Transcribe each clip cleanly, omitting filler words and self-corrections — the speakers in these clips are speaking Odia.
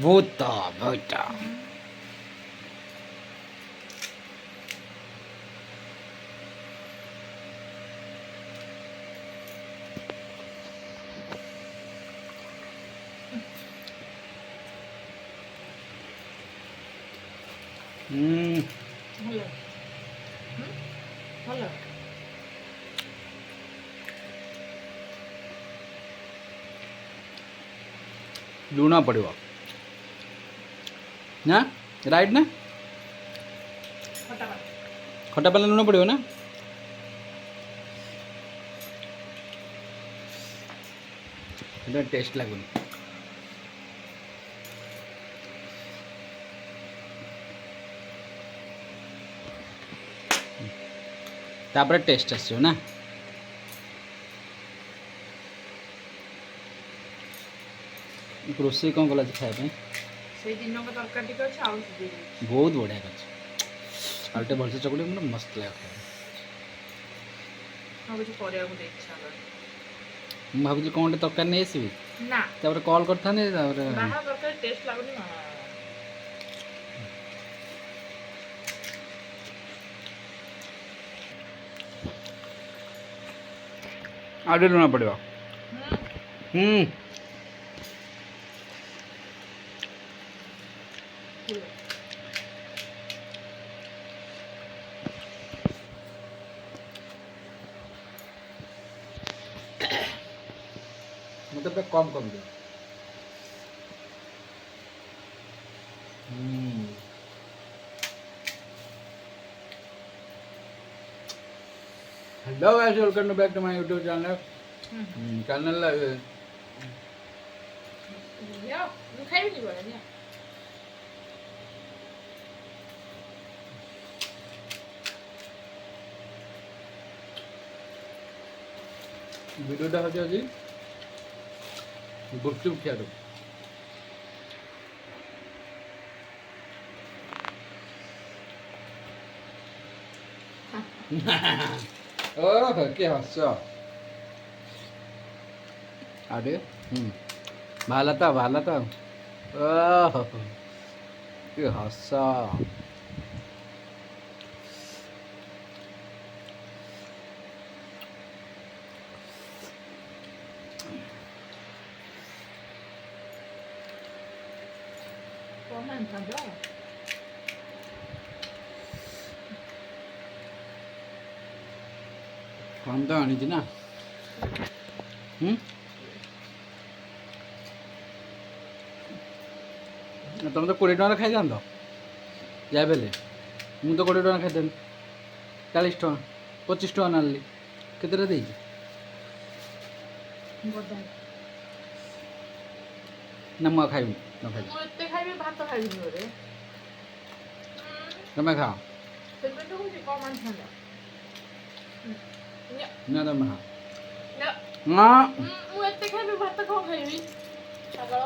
ଭୂତ ଭୂତ ଭଲ ଭଲ ଲୁଣ ପଡ଼ିବ ନା ରାଇଟ୍ ନା ଖଟା ଖଟା ପାଲେ ଲୁଣ ପଡ଼ିବ ନା এটা ଟେଷ୍ଟ ଲାଗୁନି ତାପରେ ଟେଷ୍ଟ ଆସିବ ନା ରୋଷେଇ କ'ଣ କଲା ଖାଇବା ପାଇଁ ସେଇ ଦିନକ ତରକାରୀ ଟିକେ ଅଛି ଆଉ ବହୁତ ବଢ଼ିଆ କରିଛି ଆଉ ଟିକେ ଭଲସେ ଚକୁଡ଼ି ମୋର ମସ୍ତ ଲାଗେ ଆଉ କିଛି କରିବାକୁ ଟିକେ ଇଚ୍ଛା ହେଲାନି ମୁଁ ଭାବୁଥିଲି କ'ଣ ଗୋଟେ ତରକାରୀ ନେଇ ଆସିବି ନା ତାପରେ କଲ୍ କରିଥାନ୍ତି ତାପରେ ବାହାର ତରକାରୀ ଟେଷ୍ଟ ଲାଗୁନି ନା ଆଉ ଟିକେ ଲୁଣ ପଡ଼ିବ ମୋତେ ପୁରା କମ୍ କମ୍ ଦିଅ hello guys welcome to back to my YouTube channel channel ଖାଇବିନି ବଳେ वीडियोटा होची আজি गुपचुप खियारो ओह के हस अरे भाला था ओह के हस କଣ ଖାଇବ कम तो आनी थी ना तुम तो 20 टका खाई जान जा बेले मु तो 20 टका खाई 40 टका 25 टका नाली केते दे ना मु खाइबी न खाइ ମୁଁ ଏତେ ଖାଇବି ଭାତ ଖାଇବିନି ଘରେ तुम्हें खाओ ସେଥିପାଇଁ ତ କହୁଛି କମ ଆଣିଥାନ୍ତା ना तुम खा ନା ना ମୁଁ ଏତେ ଖାଇବି ଭାତ କଣ ଖାଇବି ପାଗଳ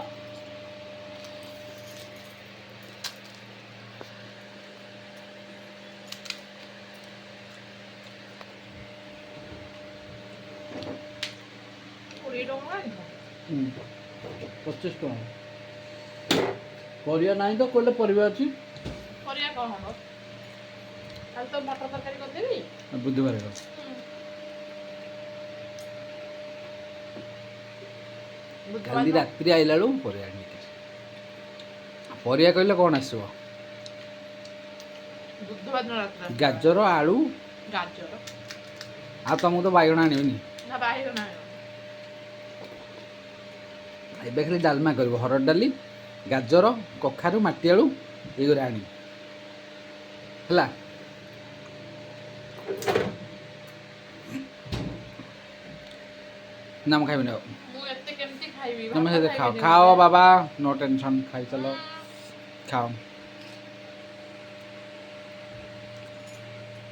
କୋଡ଼ିଏ ଟଙ୍କା ଆଣିଥା 25 टका परिया नहीं तो कोले परिया अछि ପରିବା କଣ ହବ କାଲି ତ ମଟର ତରକାରୀ କରିଦେବି बुधवार କାଲି ରାତିରେ ଆଇଲା ବେଳକୁ ପରିବା ଆଣିକି ପରିବା କହିଲେ କ'ଣ ଆସିବ ବୁଧବାର ଦିନ ରାତିରେ ଗାଜର ଆଳୁ ଗାଜର ଆଉ ତମକୁ ତ ବାଇଗଣ ଆଣିବନି ନା ବାଇଗଣ ଆଣିବ ଏବେ ଖାଲି ଡାଲମା କରିବ ହରଡ଼ ଡାଲି ଗାଜର କଖାରୁ ମାଟି ଆଳୁ ଏଇଗୁରା ଆଣିବ ହେଲା ନା ମୁଁ ଖାଇବିନି ଆଉ ମୁଁ ଏତେ କେମିତି ଖାଇବି ତମେ ଭାତ ସେ ଖାଅ ଖାଇବିନି ଖାଅ ଘରେ। ବାବା नो टेंशन खाई चलो खाओ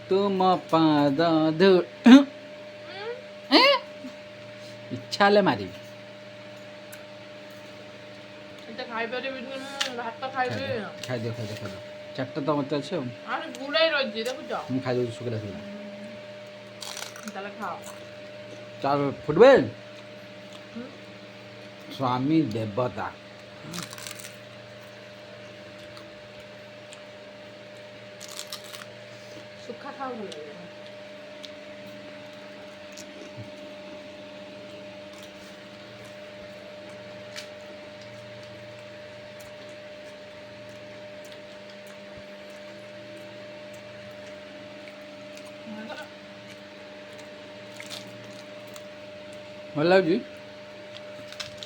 तुम पाद इच्छा हेले मारी ଏତେ ଖାଇପାରିବିନି ମୁଁ ଭାତ ଖାଇବି ଖାଇଦିଅ ଚାରିଟା ତ ମୋତେ ଅଛି ଆଉ ଆରେ ଗୁଡ଼ାଇ ରହିଛି ଦେଖୁଛ ମୁଁ ଖାଇଦେଉଛି ଶୁଖିଲା ତାହେଲେ ଖାଅ ଚାଲ ଫୁଟବଲ ହୁଁ? स्वामी देवता ଖାଉ ଭଲ ଲାଗେ। ଭଲ ଲାଗୁଛି।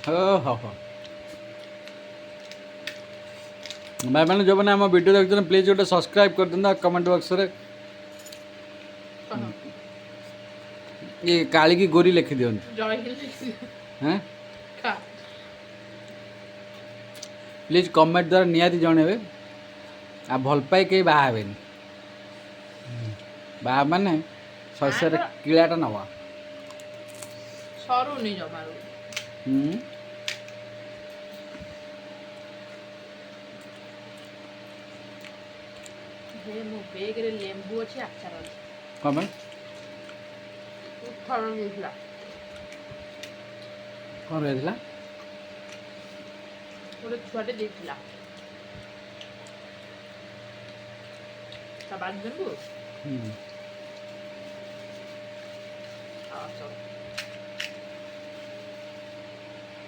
ହଁ। ଭାଇମାନେ ଯେଉଁମାନେ ଆମ ଭିଡ଼ିଓ ଦେଖୁଛନ୍ତି ପ୍ଲିଜ୍ ଗୋଟେ ସବସ୍କ୍ରାଇବ୍ କରିଦିଅନ୍ତୁ ଆଉ କମେଣ୍ଟ ବକ୍ସରେ ଇଏ କାଳିକି ଗୋରି ଲେଖିଦିଅନ୍ତୁ। ଜୟ ହିନ୍ଦ। ହଁ ଖା। ପ୍ଲିଜ୍ କମେଣ୍ଟ ଦ୍ୱାରା ନିହାତି ଜଣେଇବେ। ଆଉ ଭଲ ପାଇ କେହି ବାହା ହେବେନି। ବାହା ମାନେ ଶସ୍ୟରେ କିଳାଟା ନେବା। ସରୁନି ଜମାରୁ। ମୋ ବେଗରେ ଲେମ୍ବୁ ଅଛି, ଆଚାର ଅଛି। କ'ଣ ପାଇଁ? ଥରେ ଦେଇଥିଲା। କ'ଣ ରହିଥିଲା? ଗୋଟେ ଛୁଆଟେ ଦେଇଥିଲା। ତା ବାଡ଼ି ଲେମ୍ବୁ ଆଚାର।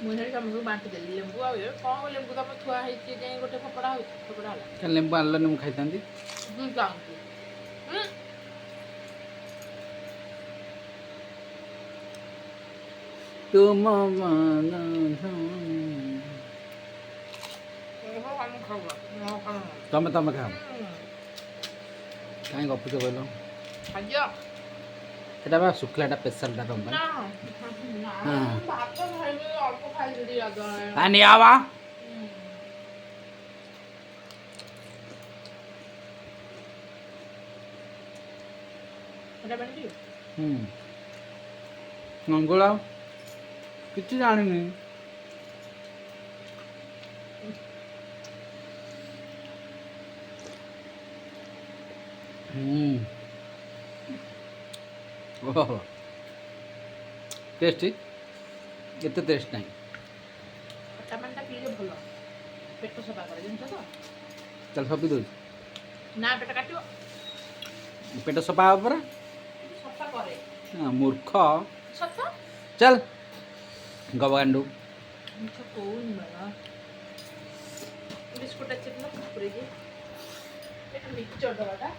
ମୁଁ ସେଠି ସମସ୍ତଙ୍କୁ ବାଣ୍ଟି ଦେଲି ଲେମ୍ବୁ। ଆଉ କ'ଣ ଲେମ୍ବୁ ତମ ଥୁଆ ହେଇଛି ଯାଇ ଗୋଟେ ଫୋପଡ଼ା ହେଉଛି, ଫୋପଡ଼ା ହେଲା। ଲେମ୍ବୁ ଆଣିଲନି ମୁଁ ଖାଇଥାନ୍ତି। ଚାହୁଁଛି ତୁମ ତମେ ଖାଅ। କାହିଁ ଗପୁଛ କହିଲ? ଏଟା ବା ଶୁଖିଲାଟା ସ୍ପେଶାଲଟା ତମ ପାଇଁ। ନିଆ ବା ମଙ୍ଗୁଳ କିଛି ଜାଣିନି। ଓହୋ ଟେଷ୍ଟି। ଏତେ ଟେଷ୍ଟ ନାହିଁ। ଖଟା ପାଣିଟା ପିଇଲେ ଭଲ, ପେଟ ସଫା କରେ ଜିନିଷ ତ। ଚାଲ ସପି ଦେଉଛି। ନା ପେଟ କାଟିବ। ପେଟ ସଫା ହବ ପରା। ସଫା କରେ। ମୂର୍ଖ। ସତ। ଚାଲ ଗବାଣ୍ଡୁ। ମିଛ କହୁନି ବାବା। ବିସ୍କୁଟ ଚିପିଲ ପୁରେଇକି। ଏଟା ମିକ୍ସଚର ଡବାଟା।